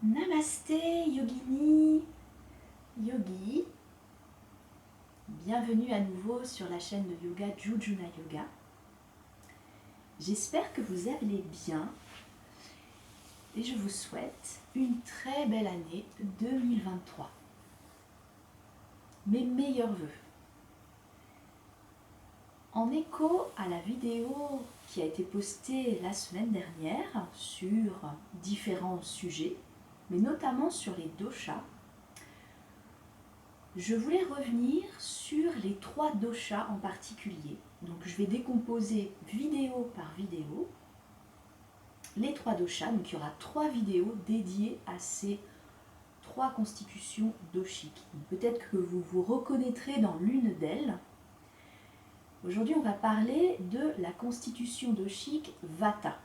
Namasté Yogini, Yogi, bienvenue à nouveau sur la chaîne de yoga Jujuna Yoga. J'espère que vous allez bien et je vous souhaite une très belle année 2023. Mes meilleurs vœux. En écho à la vidéo qui a été postée la semaine dernière sur différents sujets, mais notamment sur les doshas, je voulais revenir sur les 3 doshas en particulier. Donc je vais décomposer vidéo par vidéo les 3 doshas. Donc il y aura 3 vidéos dédiées à ces 3 constitutions doshiques. Peut-être que vous vous reconnaîtrez dans l'une d'elles. Aujourd'hui, on va parler de la constitution doshique Vata.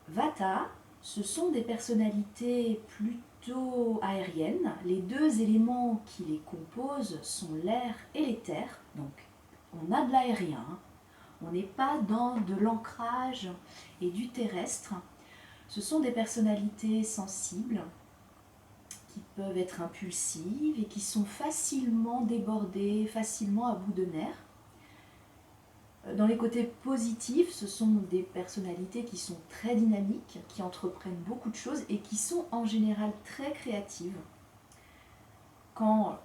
Vata, ce sont des personnalités plutôt aériennes. Les 2 éléments qui les composent sont l'air et l'éther. Donc, on a de l'aérien. On n'est pas dans de l'ancrage et du terrestre. Ce sont des personnalités sensibles qui peuvent être impulsives et qui sont facilement débordées, facilement à bout de nerfs. Dans les côtés positifs, ce sont des personnalités qui sont très dynamiques, qui entreprennent beaucoup de choses et qui sont en général très créatives. Quand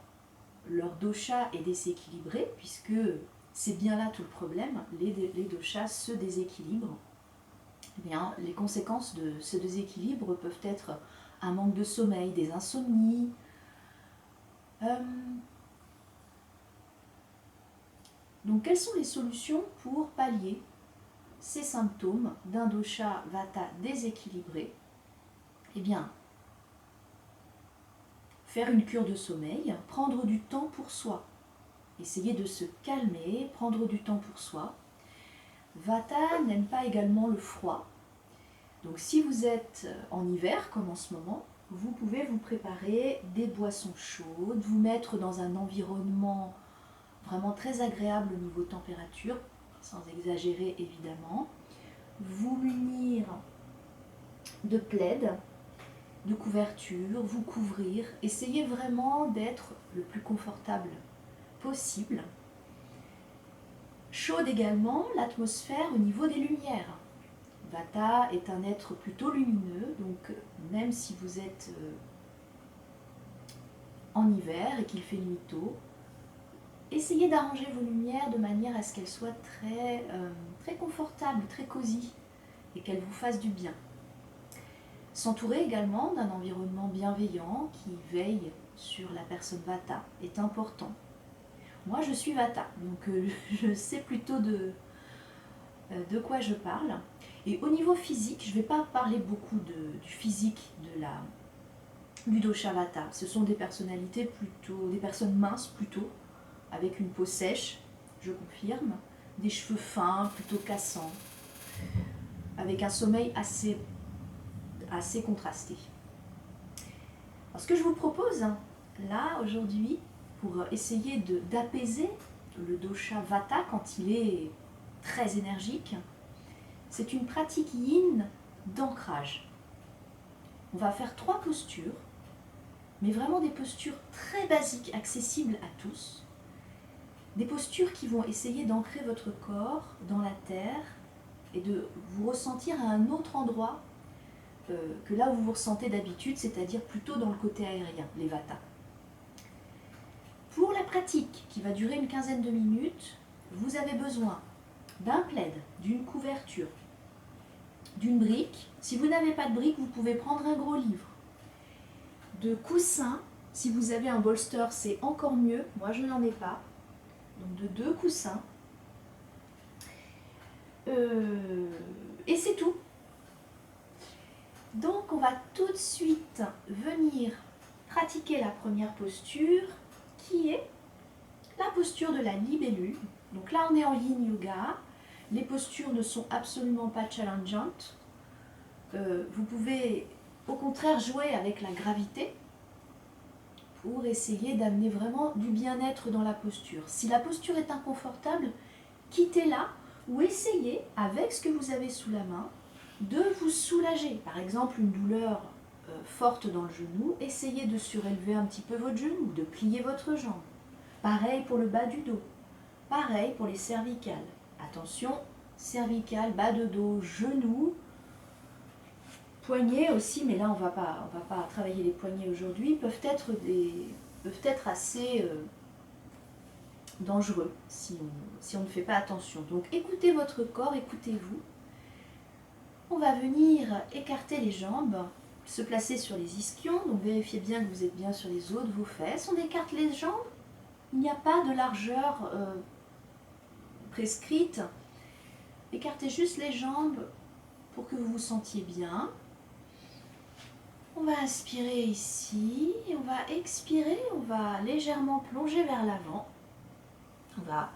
leur dosha est déséquilibré, puisque c'est bien là tout le problème, les doshas se déséquilibrent, eh bien, les conséquences de ce déséquilibre peuvent être un manque de sommeil, des insomnies, donc, quelles sont les solutions pour pallier ces symptômes d'un dosha vata déséquilibré? Eh bien, faire une cure de sommeil, prendre du temps pour soi, essayer de se calmer, prendre du temps pour soi. Vata n'aime pas également le froid. Donc, si vous êtes en hiver, comme en ce moment, vous pouvez vous préparer des boissons chaudes, vous mettre dans un environnement vraiment très agréable au niveau température, sans exagérer évidemment. Vous munir de plaid, de couverture, vous couvrir. Essayez vraiment d'être le plus confortable possible. Chaude également l'atmosphère au niveau des lumières. Vata est un être plutôt lumineux, donc même si vous êtes en hiver et qu'il fait nuit tôt, essayez d'arranger vos lumières de manière à ce qu'elles soient très confortables, très cosy et qu'elles vous fassent du bien. S'entourer également d'un environnement bienveillant qui veille sur la personne Vata est important. Moi je suis Vata, donc je sais plutôt de quoi je parle. Et au niveau physique, je ne vais pas parler beaucoup du physique du dosha Vata. Ce sont des personnalités plutôt, des personnes minces plutôt, avec une peau sèche, je confirme, des cheveux fins, plutôt cassants, avec un sommeil assez contrasté. Alors, ce que je vous propose, là, aujourd'hui, pour essayer d'apaiser le dosha Vata quand il est très énergique, c'est une pratique yin d'ancrage. On va faire 3 postures, mais vraiment des postures très basiques, accessibles à tous. Des postures qui vont essayer d'ancrer votre corps dans la terre et de vous ressentir à un autre endroit que là où vous vous ressentez d'habitude, c'est-à-dire plutôt dans le côté aérien, les Vata. Pour la pratique, qui va durer une quinzaine de minutes, vous avez besoin d'un plaid, d'une couverture, d'une brique. Si vous n'avez pas de brique, vous pouvez prendre un gros livre. De coussins, si vous avez un bolster, c'est encore mieux. Moi, je n'en ai pas. Donc de 2 coussins. Et c'est tout. Donc on va tout de suite venir pratiquer la première posture qui est la posture de la libellule. Donc là on est en yin yoga. Les postures ne sont absolument pas challengeantes. Vous pouvez au contraire jouer avec la gravité pour essayer d'amener vraiment du bien-être dans la posture. Si la posture est inconfortable, quittez-la ou essayez avec ce que vous avez sous la main de vous soulager. Par exemple, une douleur forte dans le genou, essayez de surélever un petit peu votre genou, de plier votre jambe. Pareil pour le bas du dos. Pareil pour les cervicales. Attention, cervicales, bas de dos, genoux, poignets aussi, mais là on va pas travailler les poignets aujourd'hui, peuvent être assez dangereux si on ne fait pas attention. Donc écoutez votre corps, écoutez-vous. On va venir écarter les jambes, se placer sur les ischions, donc vérifiez bien que vous êtes bien sur les os de vos fesses. On écarte les jambes, il n'y a pas de largeur prescrite. Écartez juste les jambes pour que vous vous sentiez bien. On va inspirer ici, et on va expirer, on va légèrement plonger vers l'avant. On va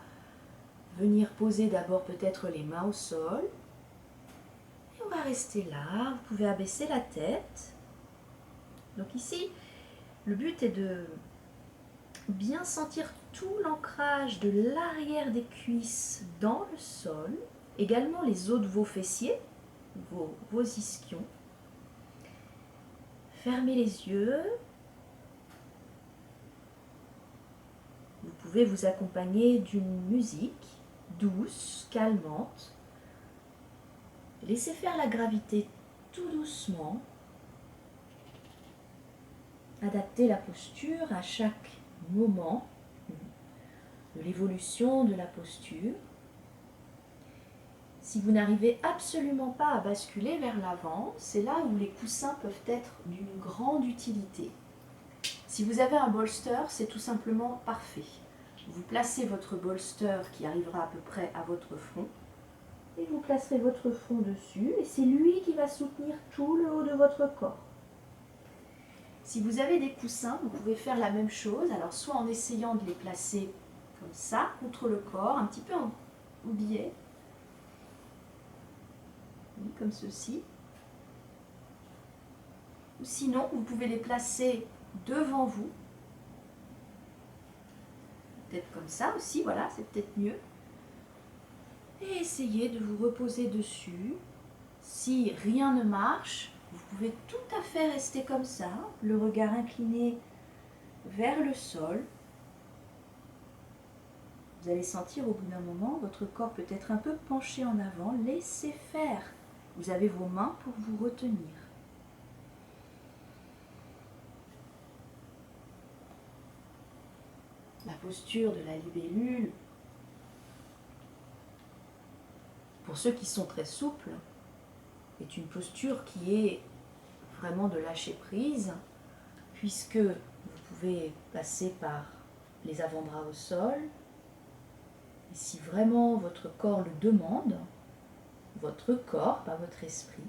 venir poser d'abord peut-être les mains au sol. Et on va rester là, vous pouvez abaisser la tête. Donc ici, le but est de bien sentir tout l'ancrage de l'arrière des cuisses dans le sol, également les os de vos fessiers, vos ischions. Fermez les yeux. Vous pouvez vous accompagner d'une musique douce, calmante. Laissez faire la gravité tout doucement. Adaptez la posture à chaque moment de l'évolution de la posture. Si vous n'arrivez absolument pas à basculer vers l'avant, c'est là où les coussins peuvent être d'une grande utilité. Si vous avez un bolster, c'est tout simplement parfait. Vous placez votre bolster qui arrivera à peu près à votre front et vous placerez votre front dessus et c'est lui qui va soutenir tout le haut de votre corps. Si vous avez des coussins, vous pouvez faire la même chose, alors soit en essayant de les placer comme ça, contre le corps, un petit peu en biais, comme ceci. Ou sinon, vous pouvez les placer devant vous. Peut-être comme ça aussi, voilà, c'est peut-être mieux. Et essayez de vous reposer dessus. Si rien ne marche, vous pouvez tout à fait rester comme ça, le regard incliné vers le sol. Vous allez sentir au bout d'un moment, votre corps peut être un peu penché en avant. Laissez faire. Vous avez vos mains pour vous retenir. La posture de la libellule, pour ceux qui sont très souples, est une posture qui est vraiment de lâcher prise, puisque vous pouvez passer par les avant-bras au sol. Et si vraiment votre corps le demande, votre corps, pas votre esprit,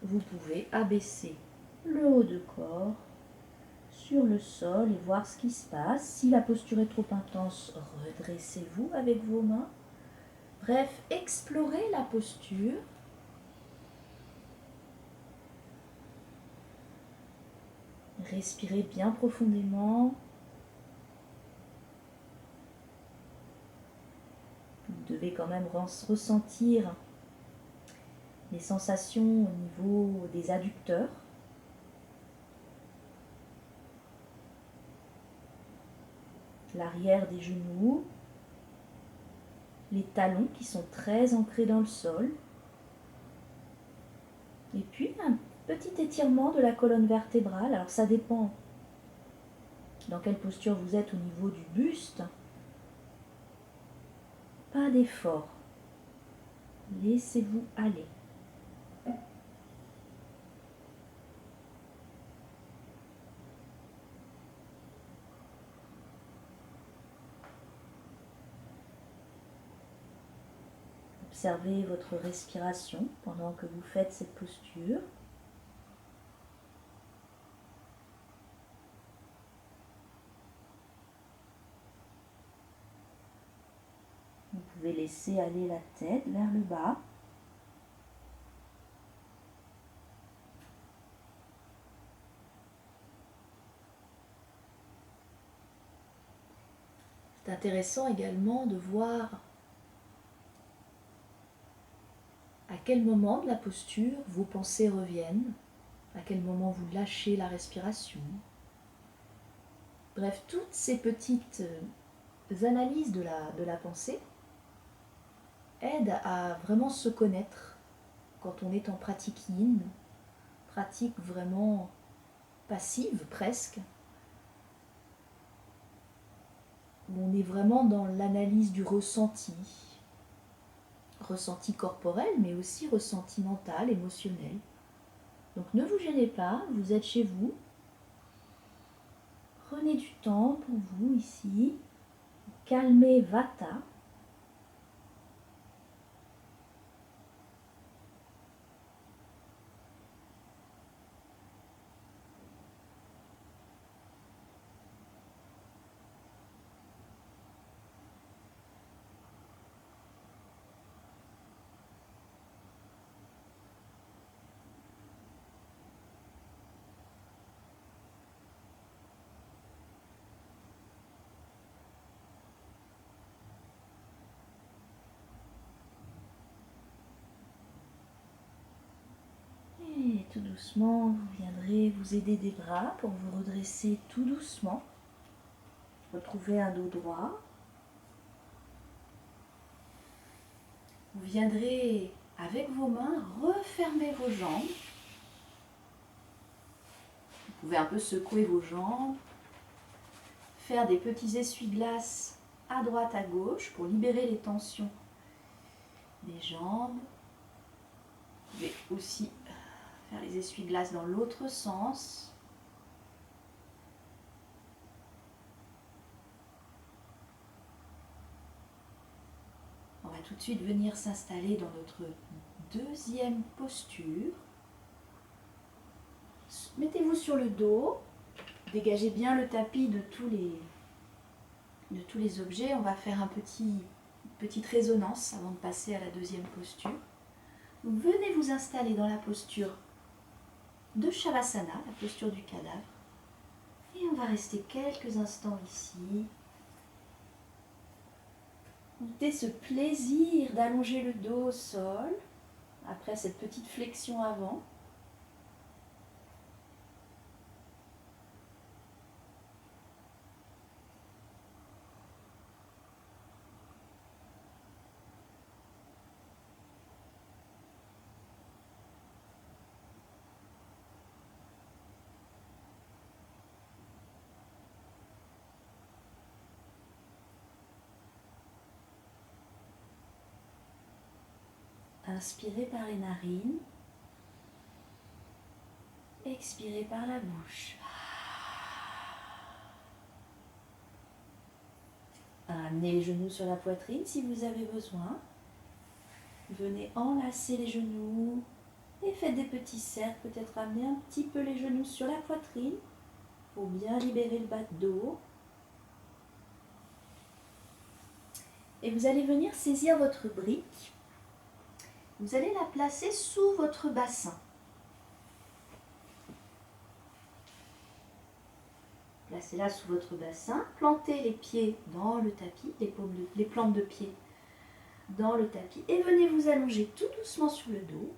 vous pouvez abaisser le haut de corps sur le sol et voir ce qui se passe. Si la posture est trop intense, redressez-vous avec vos mains. Bref, explorez la posture. Respirez bien profondément. Vous devez quand même ressentir les sensations au niveau des adducteurs. L'arrière des genoux, les talons qui sont très ancrés dans le sol. Et puis un petit étirement de la colonne vertébrale. Alors ça dépend dans quelle posture vous êtes au niveau du buste. Pas d'effort. Laissez-vous aller. Observez votre respiration pendant que vous faites cette posture. Vous pouvez laisser aller la tête vers le bas. C'est intéressant également de voir à quel moment de la posture vos pensées reviennent, à quel moment vous lâchez la respiration. Bref, toutes ces petites analyses de la pensée aident à vraiment se connaître quand on est en pratique yin, pratique vraiment passive presque, où on est vraiment dans l'analyse du ressenti, ressenti corporel, mais aussi ressenti mental, émotionnel. Donc ne vous gênez pas, vous êtes chez vous. Prenez du temps pour vous ici. Calmez Vata. Et tout doucement, vous viendrez vous aider des bras pour vous redresser tout doucement. Retrouvez un dos droit. Vous viendrez avec vos mains refermer vos jambes. Vous pouvez un peu secouer vos jambes, faire des petits essuie-glaces à droite, à gauche pour libérer les tensions des jambes. Vous pouvez aussi faire les essuie-glaces dans l'autre sens. On va tout de suite venir s'installer dans notre deuxième posture. Mettez-vous sur le dos, dégagez bien le tapis de tous les objets. On va faire une petite résonance avant de passer à la deuxième posture. Donc, venez vous installer dans la posture de Shavasana, la posture du cadavre. Et on va rester quelques instants ici. Notez ce plaisir d'allonger le dos au sol après cette petite flexion avant. Inspirez par les narines, expirez par la bouche. Amenez les genoux sur la poitrine si vous avez besoin. Venez enlacer les genoux et faites des petits cercles. Peut-être amener un petit peu les genoux sur la poitrine pour bien libérer le bas de dos. Et vous allez venir saisir votre brique. Vous allez la placer sous votre bassin. Placez-la sous votre bassin. Plantez les pieds dans le tapis, les plantes de pied dans le tapis. Et venez vous allonger tout doucement sur le dos.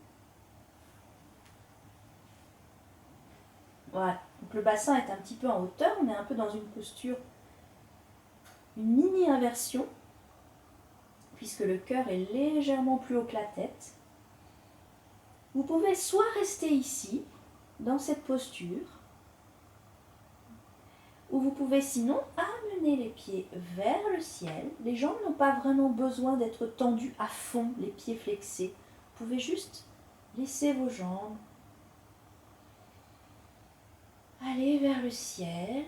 Voilà. Donc le bassin est un petit peu en hauteur. On est un peu dans une posture, une mini-inversion, puisque le cœur est légèrement plus haut que la tête. Vous pouvez soit rester ici, dans cette posture, ou vous pouvez sinon amener les pieds vers le ciel. Les jambes n'ont pas vraiment besoin d'être tendues à fond, les pieds flexés. Vous pouvez juste laisser vos jambes aller vers le ciel.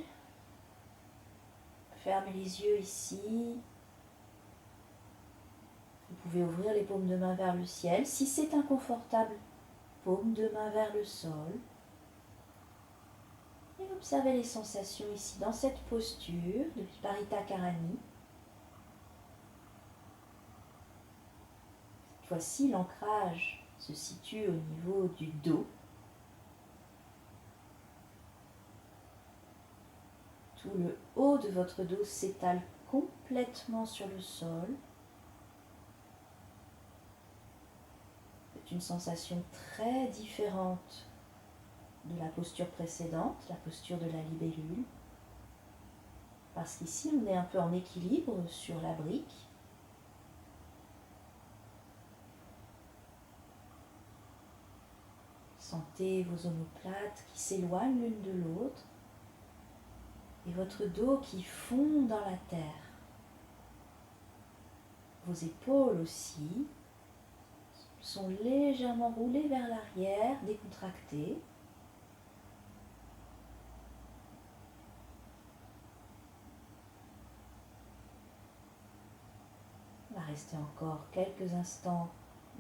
Fermez les yeux ici. Vous pouvez ouvrir les paumes de main vers le ciel. Si c'est inconfortable, paume de main vers le sol. Et observez les sensations ici dans cette posture de Viparita Karani. Cette fois-ci, l'ancrage se situe au niveau du dos. Tout le haut de votre dos s'étale complètement sur le sol. C'est une sensation très différente de la posture précédente, la posture de la libellule. Parce qu'ici, on est un peu en équilibre sur la brique. Sentez vos omoplates qui s'éloignent l'une de l'autre et votre dos qui fond dans la terre. Vos épaules aussi sont légèrement roulées vers l'arrière, décontractées. On va rester encore quelques instants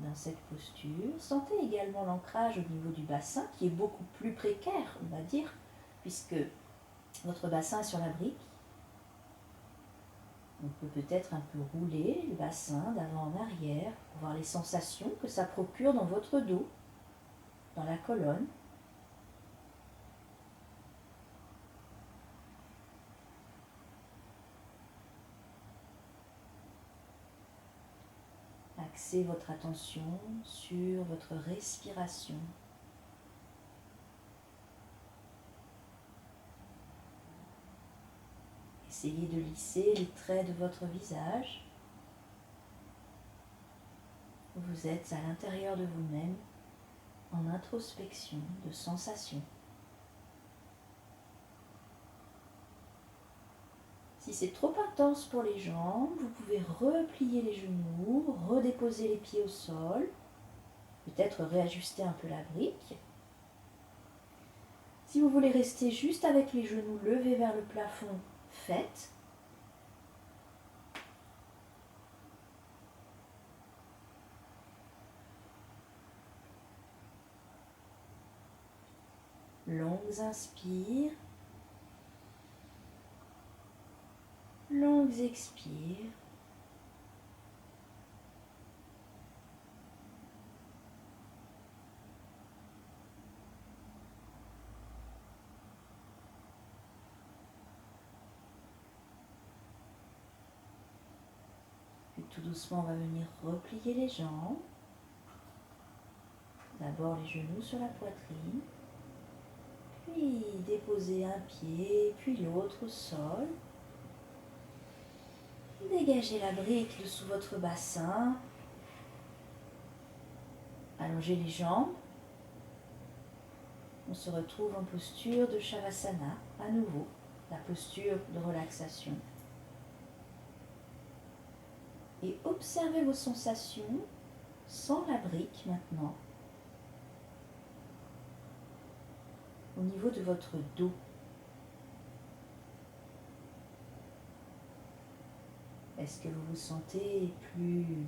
dans cette posture. Sentez également l'ancrage au niveau du bassin qui est beaucoup plus précaire, on va dire, puisque votre bassin est sur la brique. On peut peut-être un peu rouler le bassin d'avant en arrière pour voir les sensations que ça procure dans votre dos, dans la colonne. Axez votre attention sur votre respiration. Essayez de lisser les traits de votre visage. Vous êtes à l'intérieur de vous-même en introspection de sensations. Si c'est trop intense pour les jambes, vous pouvez replier les genoux, redéposer les pieds au sol, peut-être réajuster un peu la brique. Si vous voulez rester juste avec les genoux levés vers le plafond, faites. Longues inspires, longues expires. Puis tout doucement, on va venir replier les jambes. D'abord les genoux sur la poitrine, puis déposer un pied, puis l'autre au sol. Dégagez la brique dessous votre bassin. Allongez les jambes. On se retrouve en posture de Shavasana, à nouveau, la posture de relaxation. Et observez vos sensations sans la brique maintenant, au niveau de votre dos. Est-ce que vous vous sentez plus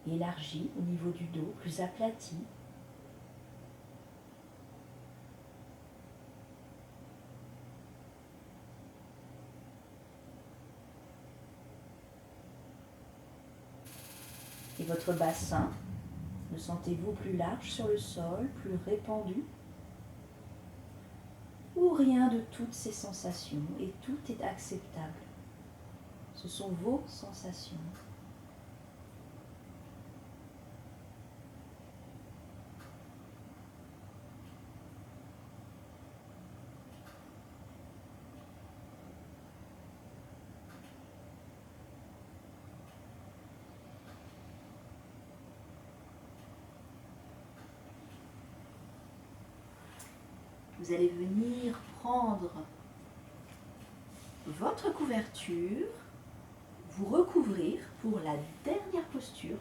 élargi au niveau du dos, plus aplati? Et votre bassin, le sentez-vous plus large sur le sol, plus répandu? Ou rien de toutes ces sensations et tout est acceptable? Ce sont vos sensations. Vous allez venir prendre votre couverture, vous recouvrir pour la dernière posture,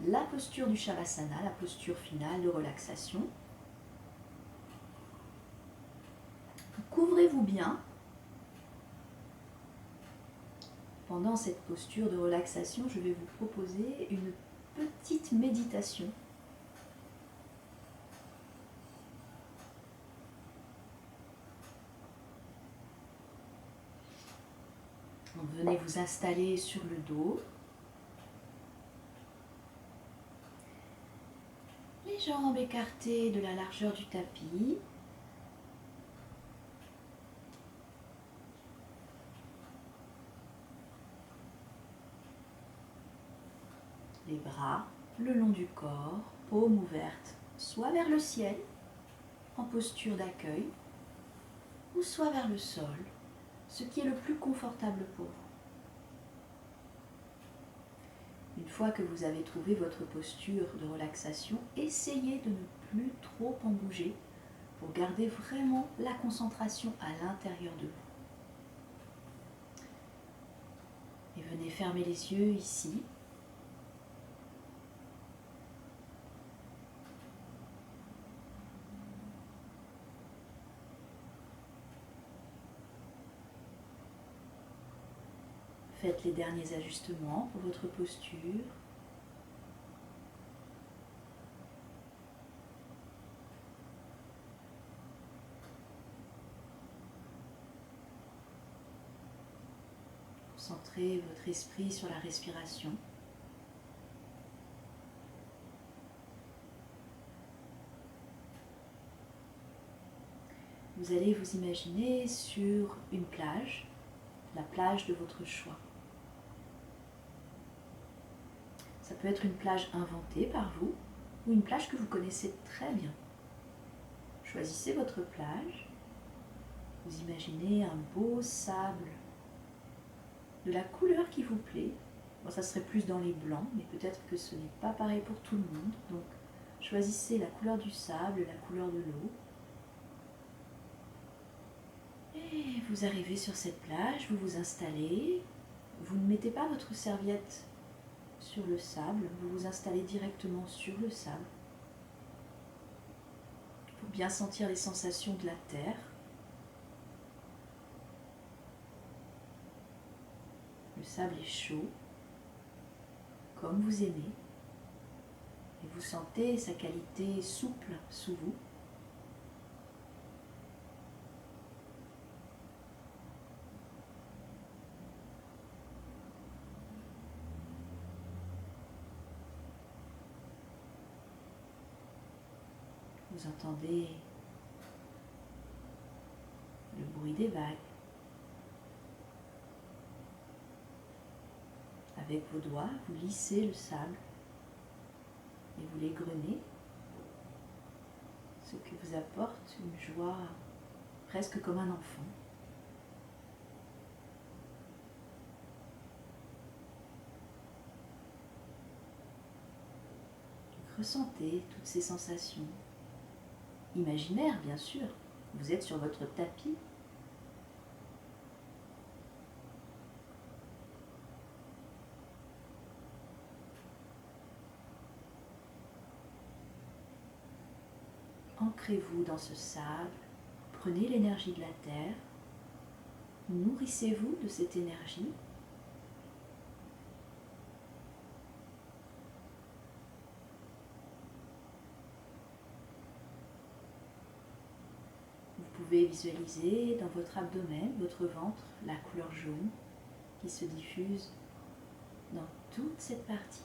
la posture du Shavasana, la posture finale de relaxation. Couvrez-vous bien. Pendant cette posture de relaxation, je vais vous proposer une petite méditation. Donc, venez vous installer sur le dos. Les jambes écartées de la largeur du tapis. les bras le long du corps, paume ouverte, soit vers le ciel, en posture d'accueil, ou soit vers le sol, ce qui est le plus confortable pour vous. Une fois que vous avez trouvé votre posture de relaxation, essayez de ne plus trop en bouger pour garder vraiment la concentration à l'intérieur de vous. Et venez fermer les yeux ici. Faites les derniers ajustements pour votre posture. Concentrez votre esprit sur la respiration. Vous allez vous imaginer sur une plage, la plage de votre choix. Ça peut être une plage inventée par vous ou une plage que vous connaissez très bien. Choisissez votre plage. Vous imaginez un beau sable de la couleur qui vous plaît. Bon, ça serait plus dans les blancs, mais peut-être que ce n'est pas pareil pour tout le monde. Donc, choisissez la couleur du sable, la couleur de l'eau. Et vous arrivez sur cette plage, vous vous installez. Vous ne mettez pas votre serviette sur le sable, vous vous installez directement sur le sable pour bien sentir les sensations de la terre. Le sable est chaud, comme vous aimez, et vous sentez sa qualité souple sous vous. Vous entendez le bruit des vagues. Avec vos doigts, vous lissez le sable et vous l'égrenez, ce qui vous apporte une joie presque comme un enfant. Ressentez toutes ces sensations, imaginaires bien sûr, vous êtes sur votre tapis. Ancrez-vous dans ce sable, prenez l'énergie de la terre, nourrissez-vous de cette énergie. Vous pouvez visualiser dans votre abdomen, votre ventre, la couleur jaune qui se diffuse dans toute cette partie,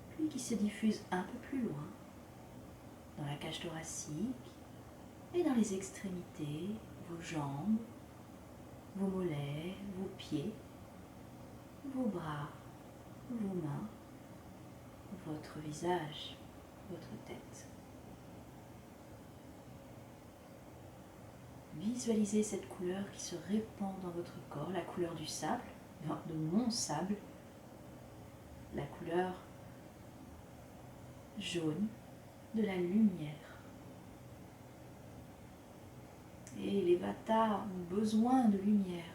puis qui se diffuse un peu plus loin, dans la cage thoracique et dans les extrémités, vos jambes, vos mollets, vos pieds, vos bras, vos mains, votre visage, votre tête. Visualisez cette couleur qui se répand dans votre corps, la couleur du sable, de mon sable, la couleur jaune de la lumière. Et les Vatas ont besoin de lumière.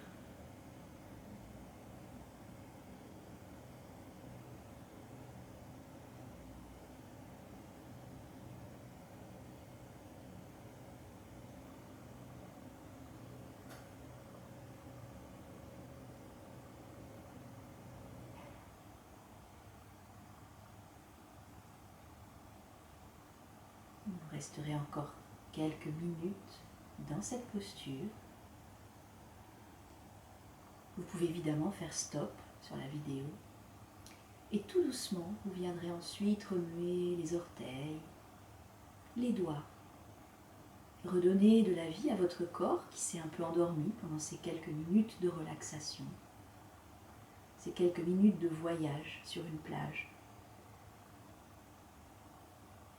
Vous resterez encore quelques minutes dans cette posture. Vous pouvez évidemment faire stop sur la vidéo. Et tout doucement, vous viendrez ensuite remuer les orteils, les doigts. Redonner de la vie à votre corps qui s'est un peu endormi pendant ces quelques minutes de relaxation. ces quelques minutes de voyage sur une plage.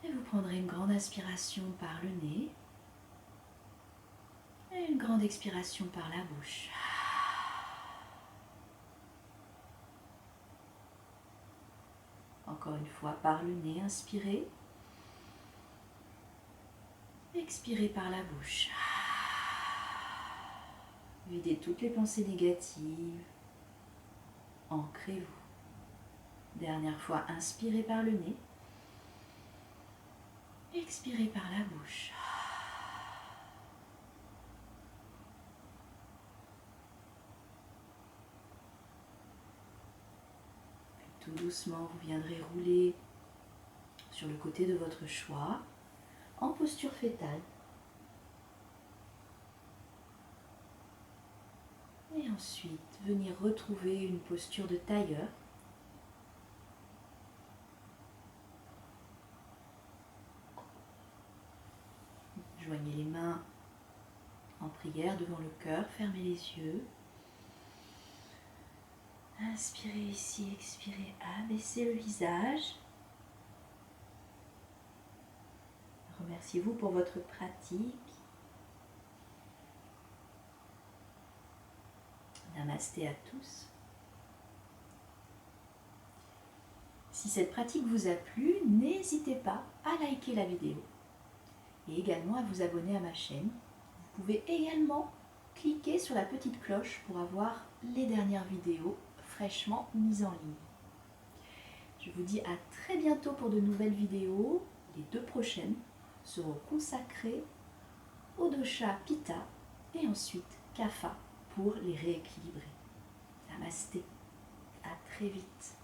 Et vous prendrez une grande inspiration par le nez et une grande expiration par la bouche. Encore une fois, par le nez, inspirez. Expirez par la bouche. Videz toutes les pensées négatives. Ancrez-vous. Dernière fois, inspirez par le nez. Expirez par la bouche. Tout doucement, vous viendrez rouler sur le côté de votre choix, en posture fétale. Et ensuite, venir retrouver une posture de tailleur. Joignez les mains en prière devant le cœur, fermez les yeux. Inspirez ici, expirez, abaissez le visage. Remerciez-vous pour votre pratique. Namasté à tous. Si cette pratique vous a plu, n'hésitez pas à liker la vidéo et également à vous abonner à ma chaîne. Vous pouvez également cliquer sur la petite cloche pour avoir les dernières vidéos fraîchement mises en ligne. Je vous dis à très bientôt pour de nouvelles vidéos. Les 2 prochaines seront consacrées au dosha Pitta et ensuite Kapha pour les rééquilibrer. Namasté, à très vite.